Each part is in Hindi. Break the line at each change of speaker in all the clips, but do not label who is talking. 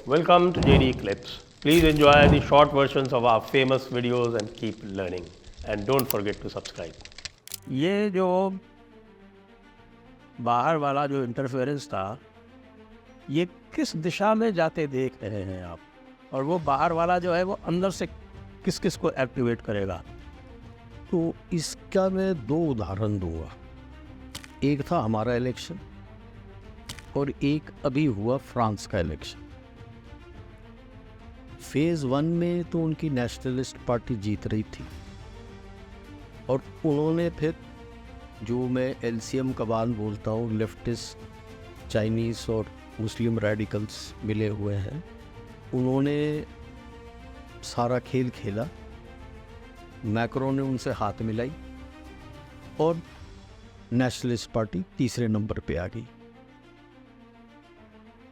Welcome to JD Clips. Please enjoy the short versions of our famous videos and keep learning. And don't forget to subscribe.
ये जो बाहर वाला जो इंटरफेरेंस था, ये किस दिशा में जाते देख रहे हैं आप? और वो बाहर वाला जो है वो अंदर से किस किस को एक्टिवेट करेगा?
तो इसका मैं दो उदाहरण दूंगा। एक था हमारा इलेक्शन और एक अभी हुआ फ्रांस का इलेक्शन। फेज़ 1 में तो उनकी नेशनलिस्ट पार्टी जीत रही थी और उन्होंने फिर, जो मैं एलसीएम कबाल बोलता हूँ, लेफ्टिस्ट चाइनीज़ और मुस्लिम रेडिकल्स मिले हुए हैं, उन्होंने सारा खेल खेला। मैक्रो ने उनसे हाथ मिलाई और नेशनलिस्ट पार्टी तीसरे नंबर पे आ गई।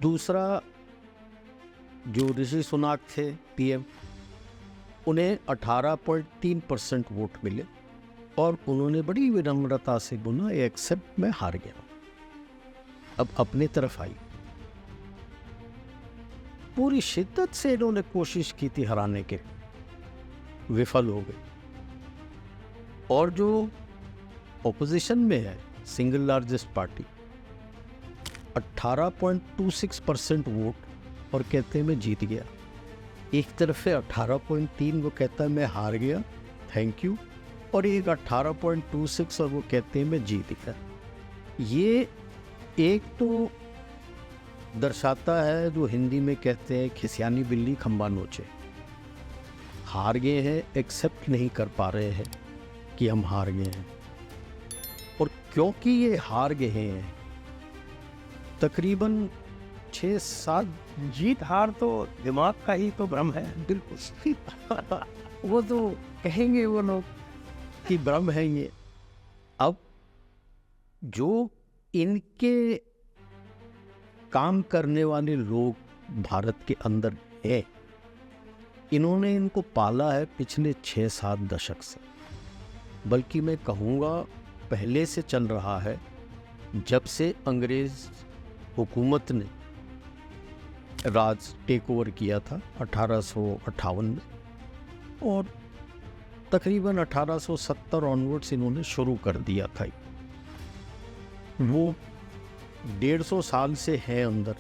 दूसरा, जो ऋषि सुनाक थे पीएम, उन्हें 18.3% वोट मिले और उन्होंने बड़ी विनम्रता से बोला, एक्सेप्ट मैं हार गया। अब अपनी तरफ आई, पूरी शिद्दत से इन्होंने कोशिश की थी हराने के, विफल हो गए। और जो ऑपोजिशन में है, सिंगल लार्जेस्ट पार्टी, 18.26% वोट और कहते हैं मैं जीत गया। एक तरफ से 18.3 वो कहता है मैं हार गया, थैंक यू, और एक 18.26 और वो कहते हैं मैं जीत गया। ये एक तो दर्शाता है, जो हिंदी में कहते हैं खिसियानी बिल्ली खंबा नोचे। हार गए हैं, एक्सेप्ट नहीं कर पा रहे हैं कि हम हार गए हैं। और क्योंकि ये हार गए हैं, तकरीबन 6-7
जीत हार तो दिमाग का ही तो भ्रम है। बिल्कुल
वो तो कहेंगे वो लोग कि भ्रम है ये। अब जो इनके काम करने वाले लोग भारत के अंदर है, इन्होंने इनको पाला है पिछले 6-7 दशक से, बल्कि मैं कहूँगा पहले से चल रहा है, जब से अंग्रेज हुकूमत ने राज टेक ओवर किया था 1858 में, और तकरीबन 1870 ऑनवर्ड्स इन्होंने शुरू कर दिया था। वो 150 साल से है अंदर।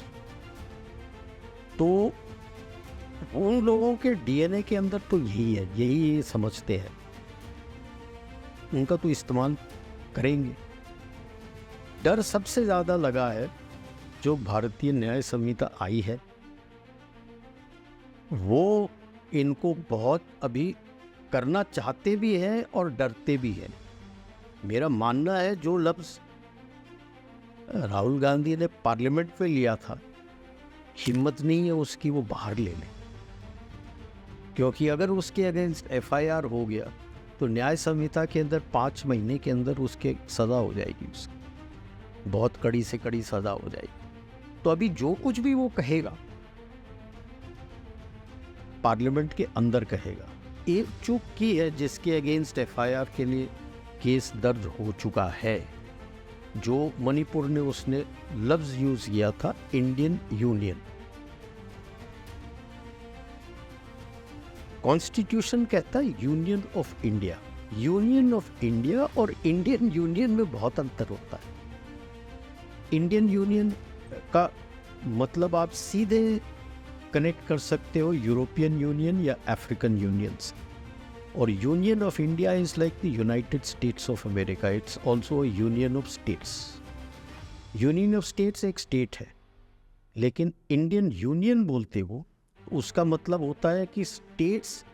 तो उन लोगों के डीएनए के अंदर तो यही है, यही ये समझते हैं, उनका तो इस्तेमाल करेंगे। डर सबसे ज़्यादा लगा है जो भारतीय न्याय संहिता आई है, वो इनको बहुत अभी करना चाहते भी हैं और डरते भी हैं। मेरा मानना है जो लफ्ज़ राहुल गांधी ने पार्लियामेंट में लिया था, हिम्मत नहीं है उसकी वो बाहर ले लें, क्योंकि अगर उसके अगेंस्ट एफआईआर हो गया तो न्याय संहिता के अंदर 5 महीने के अंदर उसके सज़ा हो जाएगी, उसकी बहुत कड़ी से कड़ी सज़ा हो जाएगी। तो अभी जो कुछ भी वो कहेगा पार्लियामेंट के अंदर कहेगा। एक चूक की है जिसके अगेंस्ट एफआईआर के लिए केस दर्ज हो चुका है, जो मणिपुर ने उसने लफ्ज़ यूज़ किया था इंडियन यूनियन। कॉन्स्टिट्यूशन कहता है union of India. Union of India और इंडियन यूनियन में बहुत अंतर होता है। इंडियन यूनियन का मतलब आप सीधे कनेक्ट कर सकते हो यूरोपियन यूनियन या अफ्रीकन यूनियन से, और union of India is like the United states of America, it's also a union of states. Union of states एक स्टेट है, लेकिन इंडियन यूनियन बोलते हो उसका मतलब होता है कि स्टेट्स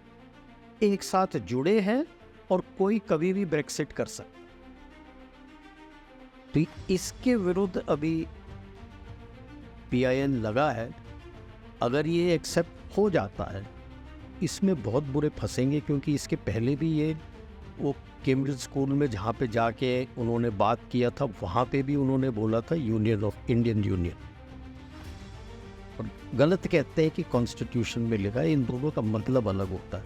एक साथ जुड़े हैं और कोई कभी भी ब्रेक्सिट कर सकता। तो इसके विरुद्ध अभी पीआईएन लगा है। अगर ये एक्सेप्ट हो जाता है, इसमें बहुत बुरे फंसेंगे, क्योंकि इसके पहले भी ये वो कैम्ब्रिज स्कूल में जहाँ पे जाके उन्होंने बात किया था, वहाँ पे भी उन्होंने बोला था यूनियन ऑफ इंडियन यूनियन, और गलत कहते हैं कि कॉन्स्टिट्यूशन में लिखा है। इन दोनों का मतलब अलग होता है।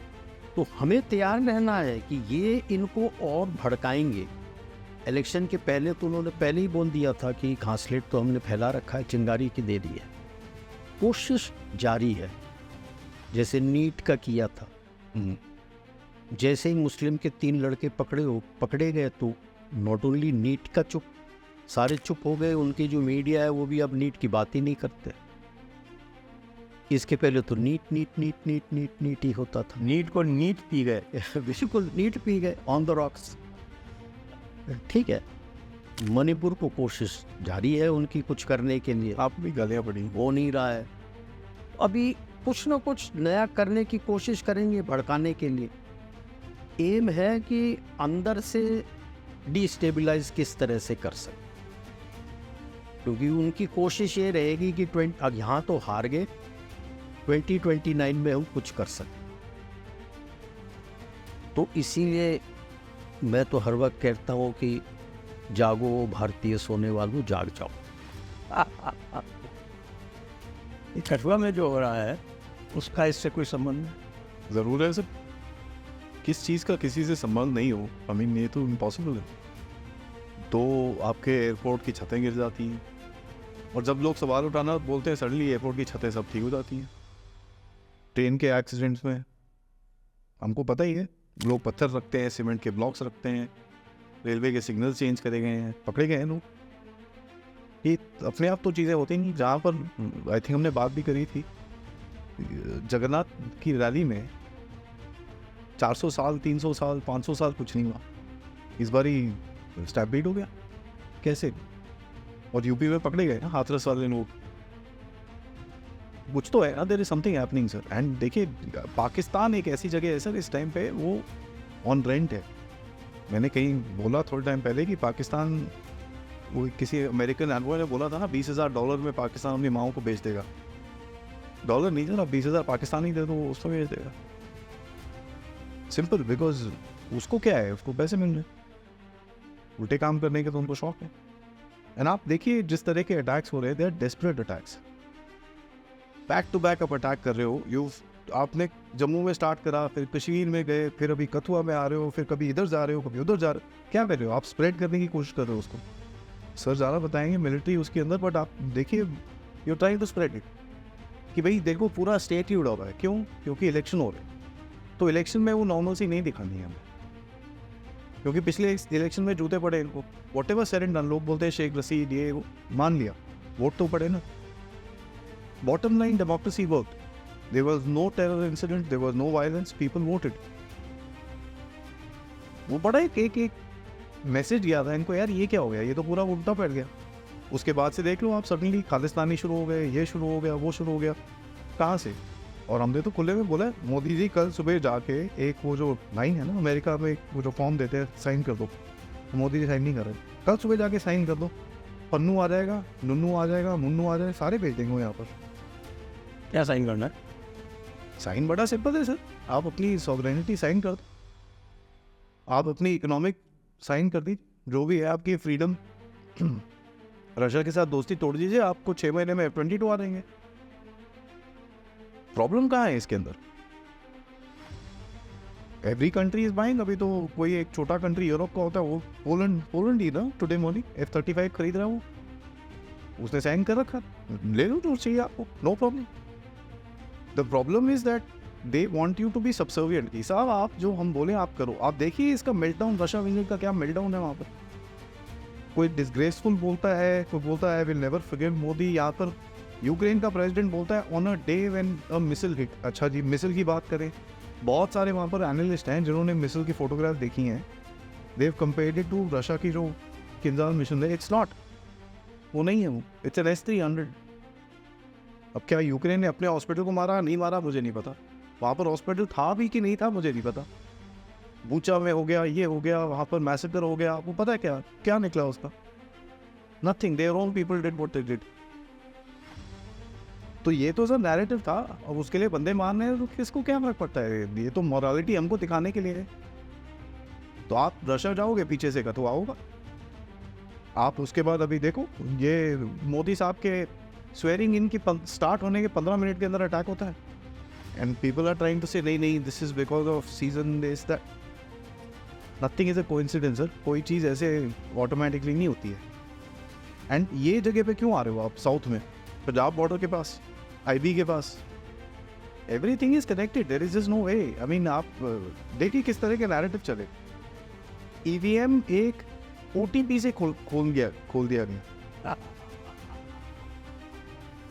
तो हमें तैयार रहना है कि ये इनको और भड़काएंगे। इलेक्शन के पहले तो उन्होंने पहले ही बोल दिया था कि घासलेट तो हमने फैला रखा है, चिंगारी की दे दी है। कोशिश जारी है, जैसे नीट का किया था। जैसे ही मुस्लिम के 3 लड़के पकड़े गए तो नॉट ओनली नीट का सारे चुप हो गए, उनकी जो मीडिया है वो भी अब नीट की बात ही नहीं करते। इसके पहले तो नीट ही होता था।
नीट को नीट पी गए।
बिल्कुल नीट पी गए, ऑन द रॉक्स। ठीक है, मणिपुर को कोशिश जारी है उनकी कुछ करने के लिए,
आप भी गालियाँ पड़ी।
हो नहीं रहा है। अभी कुछ ना कुछ नया करने की कोशिश करेंगे भड़काने के लिए। एम है कि अंदर से डिस्टेबलाइज किस तरह से कर सके, क्योंकि उनकी कोशिश ये रहेगी कि अब यहाँ तो हार गए, 2029 में हम कुछ कर सकें। तो इसीलिए मैं तो हर वक्त कहता हूँ कि जागो भारतीय सोने वालों, जाग जाओ।
ये कठुआ में जो हो रहा है उसका इससे कोई संबंध नहीं।
ज़रूर है सर, किस चीज़ का किसी से संबंध नहीं हो, आई मीन ये तो इम्पॉसिबल है। तो आपके एयरपोर्ट की छतें गिर जाती हैं, और जब लोग सवाल उठाना बोलते हैं सडनली एयरपोर्ट की छतें सब ठीक हो जाती हैं। ट्रेन के एक्सीडेंट्स में हमको पता ही है, लोग पत्थर रखते हैं, सीमेंट के ब्लॉक्स रखते हैं, रेलवे के सिग्नल चेंज करे गए हैं, पकड़े गए हैं लोग। ये अपने आप तो चीज़ें होती नहीं। जहाँ पर आई थिंक हमने बात भी करी थी, जगन्नाथ की रैली में 400 साल 300 साल 500 साल कुछ नहीं हुआ, इस बार ही स्टैम्पीड हो गया। कैसे? और यूपी में पकड़े गए ना हाथरस वाले लोग। कुछ तो है ना, there is something happening sir. And देखिए, पाकिस्तान एक ऐसी जगह है सर, इस टाइम पे वो ऑन रेंट है। मैंने कहीं बोला थोड़े टाइम पहले कि पाकिस्तान, वो किसी अमेरिकन एनवॉय ने बोला था ना, $20,000 में पाकिस्तान अपनी माओं को बेच देगा। डॉलर नहीं सर, आप 20,000 पाकिस्तानी दे दो, उसको बेच देगा। सिंपल, बिकॉज उसको क्या है, उसको पैसे मिल रहे, उल्टे काम करने के तो उनको शौक है। एंड आप देखिए जिस तरह के अटैक्स हो रहे हैं, they are desperate attacks. Back to back आप अटैक कर रहे हो। आपने जम्मू में स्टार्ट करा, फिर कश्मीर में गए, फिर अभी कथुआ में आ रहे हो, फिर कभी इधर जा रहे हो, कभी उधर जा रहे हो। क्या कर रहे हो आप? स्प्रेड करने की कोशिश कर रहे हो उसको। सर ज़्यादा बताएंगे मिलिट्री उसके अंदर, बट आप देखिए you trying to spread it कि भाई देखो पूरा स्टेट ही उड़ा हुआ है। क्यों? क्योंकि इलेक्शन हो रहे हैं, तो इलेक्शन में वो नॉर्मलसी नहीं दिखानी है हमें, क्योंकि पिछले इलेक्शन में जूते पड़े इनको। What ever said and done, लोग बोलते हैं शेख रशीद ये वो, मान लिया, वोट तो पड़े ना। Bottom line, democracy worked, there was no terror incident, there was no violence, people voted. वो बड़ा एक मैसेज दिया था इनको, यार ये क्या हो गया, ये तो पूरा उल्टा पड़ गया। उसके बाद से देख लो आप, सडनली खालिस्तानी शुरू हो गए, ये शुरू हो गया, वो शुरू हो गया। कहाँ से? और हमने तो खुले में बोला, मोदी जी कल सुबह जाके एक वो जो लाइन है ना अमेरिका में, वो जो फॉर्म देते हैं साइन कर दो, तो मोदी जी साइन नहीं कर रहे। कल सुबह जाके साइन कर दो, पन्नू आ जाएगा, नुन्नू आ जाएगा, मुन्नू आ जाएगा, सारे भेज देंगे यहाँ पर।
क्या साइन करना है?
साइन बड़ा सिंपल है सर, आप अपनी सॉवरेनिटी साइन कर दो, आप अपनी इकोनॉमिक साइन कर दीजिए, जो भी है आपकी फ्रीडम। रशिया के साथ दोस्ती तोड़ दीजिए, आपको 6 महीने में F-22 आ देंगे। प्रॉब्लम कहाँ है इसके अंदर? Every country is buying. अभी तो कोई एक छोटा कंट्री यूरोप का होता है, वो पोलैंड ही ना टुडे मॉर्निंग F-35 खरीद रहा है, वो उसने साइन कर रखा, ले लो जो चाहिए आपको, no problem. The problem is that they want you to be subservient कि साहब आप जो हम बोले आप करो। आप देखिए इसका मेल्टडाउन, रशिया विजिट का क्या मेल्टडाउन है वहाँ पर। कोई डिसग्रेसफुल बोलता है, कोई बोलता है विल नेवर फॉरगिव मोदी। यहाँ पर यूक्रेन का प्रेसिडेंट बोलता है on a day when a missile hit. अच्छा जी, मिसाइल की बात करें, बहुत सारे वहाँ पर एनालिस्ट हैं जिन्होंने मिसाइल की फोटोग्राफ देखी हैं। They have compared it to Russia की जो किंजाल मिशन है। इट्स नॉट, वो नहीं है, वो इट्स एन S-300। अब क्या यूक्रेन ने अपने हॉस्पिटल को मारा, नहीं मारा, मुझे नहीं पता। वहाँ पर हॉस्पिटल था भी कि नहीं था, मुझे नहीं पता। बूचा में हो गया, ये हो गया, वहाँ पर मैसेकर हो गया, आपको पता है क्या निकला उसका? Nothing, their own people did what they did. तो ये तो सर नैरेटिव था, अब उसके लिए बंदे मार रहे हैं, तो किसको क्या फर्क पड़ता है? ये तो मॉरलिटी हमको दिखाने के लिए है। तो आप रशिया जाओगे पीछे से कथुआ होगा। आप उसके बाद अभी देखो, ये मोदी साहब के स्वेरिंग इन की स्टार्ट होने के 15 मिनट के अंदर अटैक होता है। And people are trying to say नहीं, this is because of season this that. Nothing is a coincidence sir, कोई चीज़ ऐसे ऑटोमेटिकली नहीं होती है। एंड ये जगह पे क्यों आ रहे हो आप? साउथ में, पंजाब बॉर्डर के पास,
IB के पास, everything is connected, there is just no way. I mean आप देखिए किस तरह के नैरेटिव चले। EVM एक OTP से खोल दिया गया,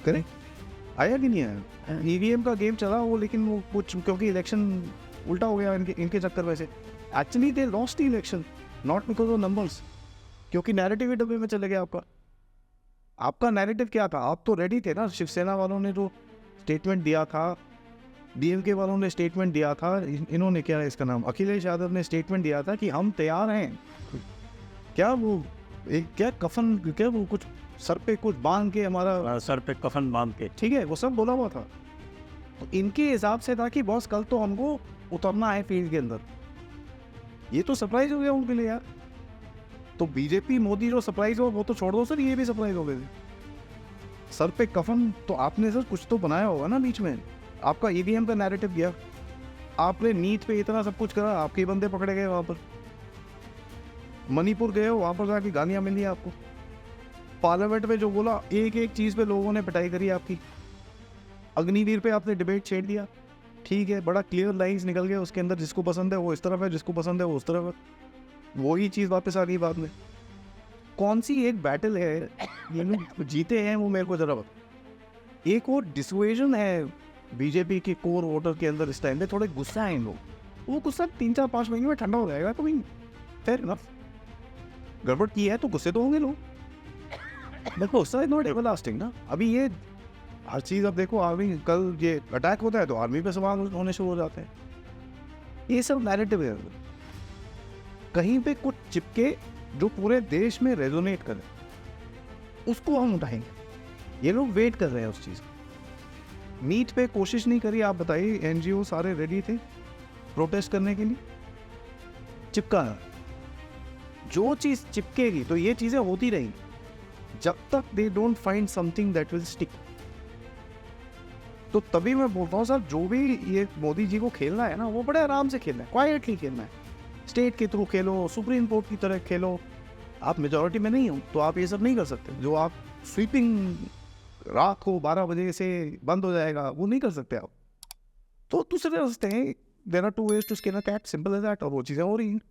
करेक्ट आया कि नहीं आया? EVM का गेम चला वो, लेकिन वो कुछ क्योंकि इलेक्शन उल्टा हो गया इनके चक्कर में से। Actually they lost the election not because of numbers, क्योंकि नैरेटिव ही डब्बे में चले गया आपका नैरेटिव क्या था? आप तो रेडी थे ना, शिवसेना वालों ने जो स्टेटमेंट दिया था, DMK वालों ने स्टेटमेंट दिया था, इन्होंने क्या है इसका नाम, अखिलेश यादव ने स्टेटमेंट दिया था कि हम तैयार हैं। क्या वो एक क्या कफन, क्या वो कुछ सर पे कुछ बांध के हमारा,
सर पे कफन बांध के,
ठीक है, वो सब बोला हुआ था। तो इनके हिसाब से था कि बॉस कल तो हमको उतरना है फील्ड के अंदर। ये तो सरप्राइज हो गया उनके लिए यार। तो बीजेपी मोदी जो सरप्राइज हो वो तो छोड़ दो सर, ये भी सरप्राइज हो गए थे। सर पे कफन तो आपने सर कुछ तो बनाया होगा ना बीच में। आपका EVM का नैरेटिव गया, आपने नीट पे इतना सब कुछ करा, आपके बंदे पकड़े गए वहां पर। मणिपुर गए हो, वहां पर जाके गालियां मिली आपको। पार्लियामेंट में जो बोला, एक एक चीज पे लोगों ने पिटाई करी आपकी। अग्निवीर पे आपने डिबेट छेड़ दिया, ठीक है, बड़ा क्लियर लाइंस निकल गए उसके अंदर, जिसको पसंद है वो इस तरफ है, जिसको पसंद है वो उस तरफ है। वही चीज़ वापस आ गई बाद में। कौन सी एक बैटल है ये लोग जीते हैं वो मेरे को जरा बता। एक और डिसुएजन है बीजेपी के कोर वोटर के अंदर इस टाइम पे, थोड़े गुस्सा है इन लोग, वो गुस्सा 3-4-5 महीने में ठंडा हो जाएगा। तो फेयर इनफ, गड़बड़ की है तो गुस्से तो होंगे लोग, देखो गुस्सा इज नॉट एवरलास्टिंग ना। अभी ये हर चीज़, अब देखो आर्मी, कल ये अटैक होता है तो आर्मी पे सवाल होने शुरू हो जाते हैं। ये सब नैरेटिव है, कहीं पे कुछ चिपके जो पूरे देश में रेजोनेट करे, उसको हम उठाएंगे। ये लोग वेट कर रहे हैं उस चीज़ को। नीट पे कोशिश नहीं करी, आप बताइए, NGO सारे रेडी थे प्रोटेस्ट करने के लिए, चिपका जो चीज़ चिपकेगी तो ये चीज़ें होती रहेंगी जब तक they don't find something that will stick. तो तभी मैं बोलता हूँ सर, जो भी ये मोदी जी को खेलना है ना, वो बड़े आराम से खेलना है, क्वाइटली खेलना है, स्टेट के थ्रू खेलो, सुप्रीम कोर्ट की तरह खेलो। आप मेजॉरिटी में नहीं हो तो आप ये सब नहीं कर सकते। जो आप स्वीपिंग रात को 12 बजे से बंद हो जाएगा, वो नहीं कर सकते आप। तो दूसरे रास्ते हैं, there are 2 ways to skin a cat, simple as that, और वो चीज़ें हो रही हैं।